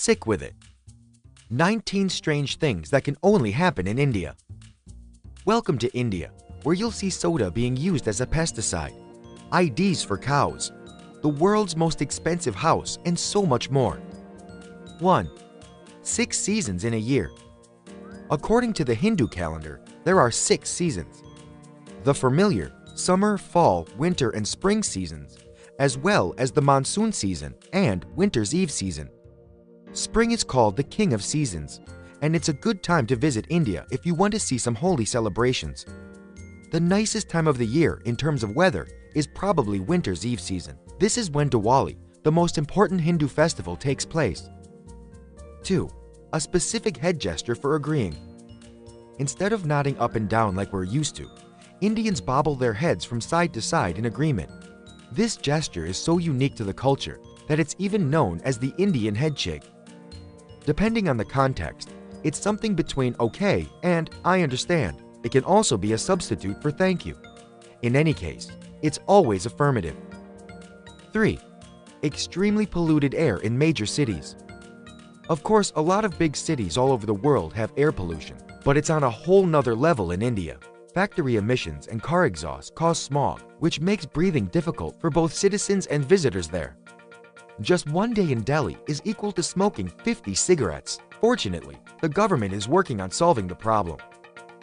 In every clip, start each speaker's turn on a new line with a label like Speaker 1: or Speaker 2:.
Speaker 1: Sick with it. 19 strange things that can only happen in India. Welcome to India, where you'll see soda being used as a pesticide, IDs for cows, the world's most expensive house, and so much more. 1. 6 seasons in a year. According to the Hindu calendar, there are 6 seasons. The familiar summer, fall, winter, and spring seasons, as well as the monsoon season and winter's eve season. Spring is called the king of seasons, and it's a good time to visit India if you want to see some holy celebrations. The nicest time of the year in terms of weather is probably winter's eve season. This is when Diwali, the most important Hindu festival, takes place. 2. A specific head gesture for agreeing. Instead of nodding up and down like we're used to, Indians bobble their heads from side to side in agreement. This gesture is so unique to the culture that it's even known as the Indian headshake. Depending on the context, it's something between okay and I understand. It can also be a substitute for thank you. In any case, it's always affirmative. 3. Extremely polluted air in major cities. Of course, a lot of big cities all over the world have air pollution, but it's on a whole nother level in India. Factory emissions and car exhaust cause smog, which makes breathing difficult for both citizens and visitors there. Just one day in Delhi is equal to smoking 50 cigarettes. Fortunately, the government is working on solving the problem.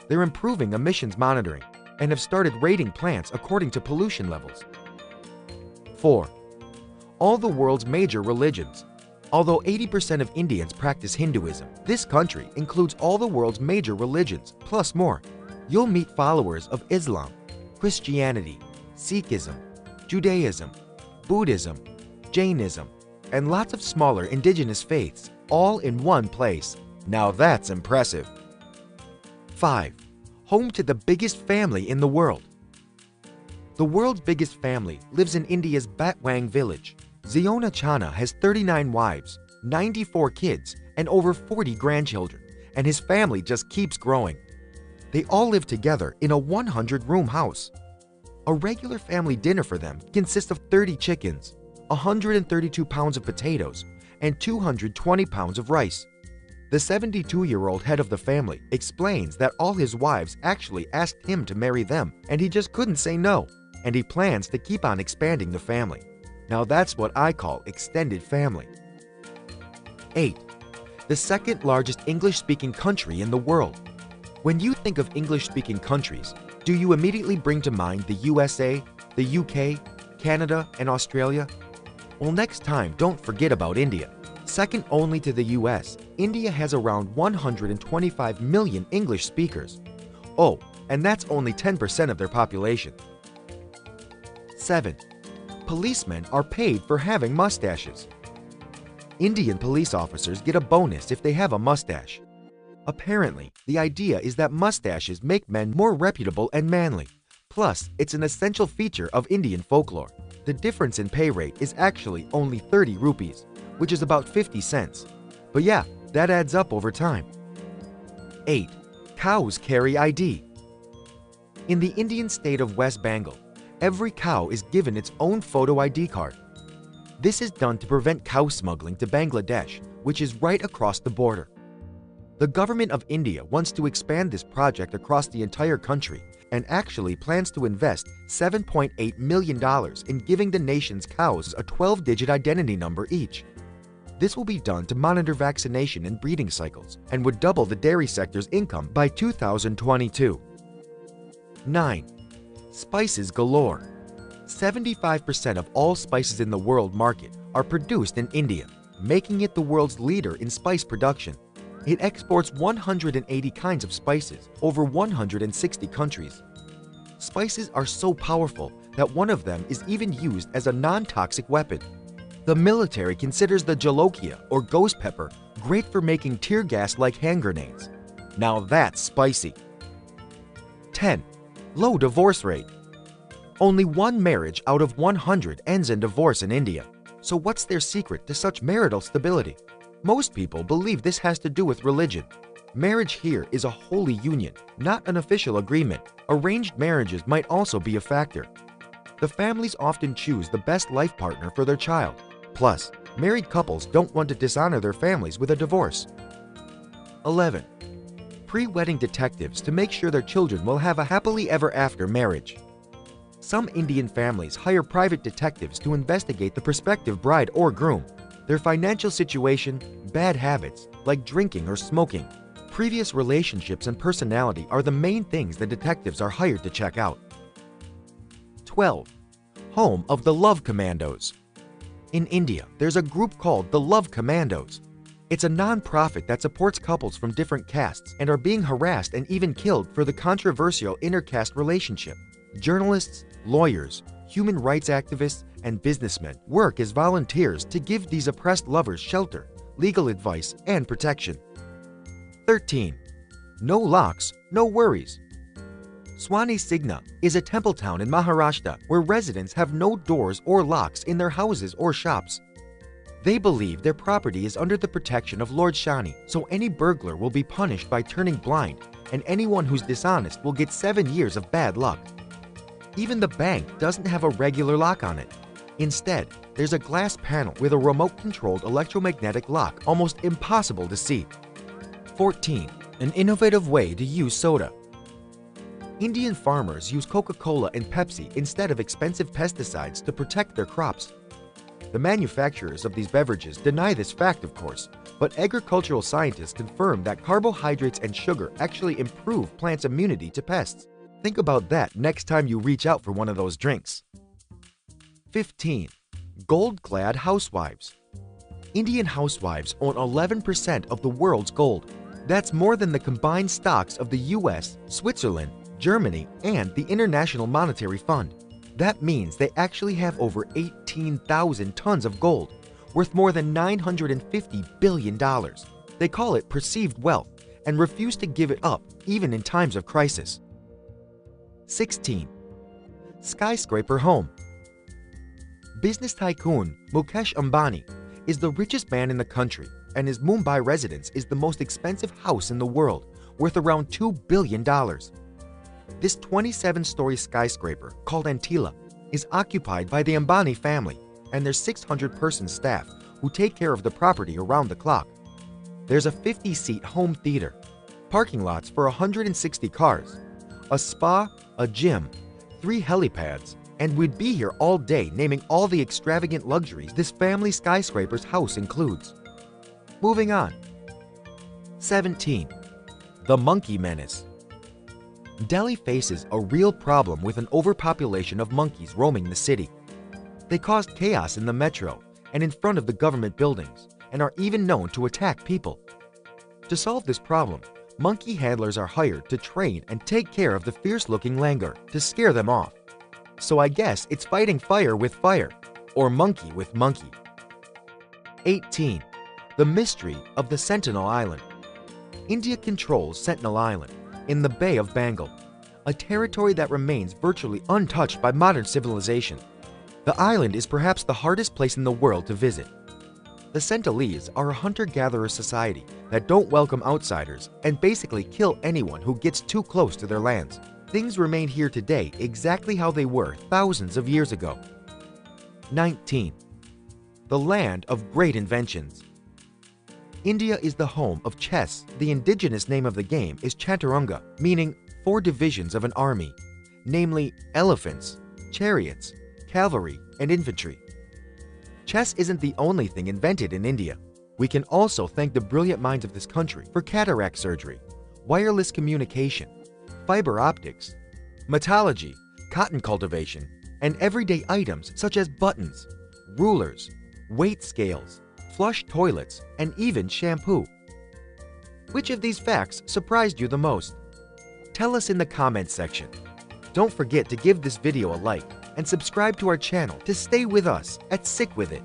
Speaker 1: They're improving emissions monitoring and have started rating plants according to pollution levels. 4. All the world's major religions. Although 80% of Indians practice Hinduism, this country includes all the world's major religions, plus more. You'll meet followers of Islam, Christianity, Sikhism, Judaism, Buddhism, Jainism, and lots of smaller indigenous faiths, all in one place. Now that's impressive. 5. Home to the biggest family in the world. The world's biggest family lives in India's Batwang village. Ziona Chana has 39 wives, 94 kids, and over 40 grandchildren, and his family just keeps growing. They all live together in a 100-room house. A regular family dinner for them consists of 30 chickens, 132 pounds of potatoes, and 220 pounds of rice. The 72-year-old head of the family explains that all his wives actually asked him to marry them, and he just couldn't say no, and he plans to keep on expanding the family. Now that's what I call extended family. 8. The second largest English-speaking country in the world. When you think of English-speaking countries, do you immediately bring to mind the USA, the UK, Canada, and Australia? Well, next time, don't forget about India. Second only to the US, India has around 125 million English speakers. Oh, and that's only 10% of their population. 7. Policemen are paid for having mustaches. Indian police officers get a bonus if they have a mustache. Apparently, the idea is that mustaches make men more reputable and manly. Plus, it's an essential feature of Indian folklore. The difference in pay rate is actually only 30 rupees, which is about 50 cents. But yeah, that adds up over time. 8. Cows carry ID. In the Indian state of West Bengal, every cow is given its own photo ID card. This is done to prevent cow smuggling to Bangladesh, which is right across the border. The government of India wants to expand this project across the entire country and actually plans to invest $7.8 million in giving the nation's cows a 12-digit identity number each. This will be done to monitor vaccination and breeding cycles and would double the dairy sector's income by 2022. 9. Spices galore. 75% of all spices in the world market are produced in India, making it the world's leader in spice production. It exports 180 kinds of spices over 160 countries. Spices are so powerful that one of them is even used as a non-toxic weapon. The military considers the jolokia or ghost pepper great for making tear gas-like hand grenades. Now that's spicy. 10. Low divorce rate. Only one marriage out of 100 ends in divorce in India. So what's their secret to such marital stability? Most people believe this has to do with religion. Marriage here is a holy union, not an official agreement. Arranged marriages might also be a factor. The families often choose the best life partner for their child. Plus, Married couples don't want to dishonor their families with a divorce. 11. Pre-wedding detectives to make sure their children will have a happily ever after marriage. Some Indian families hire private detectives to investigate the prospective bride or groom, their financial situation, bad habits like drinking or smoking. Previous relationships and personality are the main things the detectives are hired to check out. 12. Home of the Love Commandos. In India, there's a group called the Love Commandos. It's a non-profit that supports couples from different castes and are being harassed and even killed for the controversial inter-caste relationship. Journalists, lawyers, human rights activists, and businessmen work as volunteers to give these oppressed lovers shelter, legal advice, and protection. 13. No locks, no worries. Swani Signa is a temple town in Maharashtra where residents have no doors or locks in their houses or shops. They believe their property is under the protection of Lord Shani, so any burglar will be punished by turning blind, and anyone who's dishonest will get 7 years of bad luck. Even the bank doesn't have a regular lock on it. Instead, there's a glass panel with a remote-controlled electromagnetic lock almost impossible to see. 14. An innovative way to use soda. Indian farmers use Coca-Cola and Pepsi instead of expensive pesticides to protect their crops. The manufacturers of these beverages deny this fact, of course, but agricultural scientists confirm that carbohydrates and sugar actually improve plants' immunity to pests. Think about that next time you reach out for one of those drinks. 15. Gold-clad housewives. Indian housewives own 11% of the world's gold. That's more than the combined stocks of the US, Switzerland, Germany, and the International Monetary Fund. That means they actually have over 18,000 tons of gold, worth more than $950 billion. They call it perceived wealth and refuse to give it up even in times of crisis. 16. Skyscraper home. Business tycoon Mukesh Ambani is the richest man in the country, and his Mumbai residence is the most expensive house in the world, worth around $2 billion. This 27-story skyscraper, called Antila, is occupied by the Ambani family and their 600-person staff who take care of the property around the clock. There's a 50-seat home theater, parking lots for 160 cars, a spa, a gym, 3 helipads, and we'd be here all day naming all the extravagant luxuries this family skyscraper's house includes. Moving on. 17. The Monkey Menace. Delhi faces a real problem with an overpopulation of monkeys roaming the city. They caused chaos in the metro and in front of the government buildings, and are even known to attack people. To solve this problem, monkey handlers are hired to train and take care of the fierce-looking langur to scare them off. So I guess it's fighting fire with fire, or monkey with monkey. 18. The mystery of the Sentinel Island. India controls Sentinel Island in the Bay of Bengal, a territory that remains virtually untouched by modern civilization. The island is perhaps the hardest place in the world to visit. The Sentinelese are a hunter-gatherer society that don't welcome outsiders and basically kill anyone who gets too close to their lands. Things remain here today exactly how they were thousands of years ago. 19. The land of great inventions. India is the home of chess. The indigenous name of the game is chaturanga, meaning 4 divisions of an army, namely elephants, chariots, cavalry, and infantry. Chess isn't the only thing invented in India. We can also thank the brilliant minds of this country for cataract surgery, wireless communication, fiber optics, metallurgy, cotton cultivation, and everyday items such as buttons, rulers, weight scales, flush toilets, and even shampoo. Which of these facts surprised you the most? Tell us in the comments section. Don't forget to give this video a like and subscribe to our channel to stay with us at Sick With It.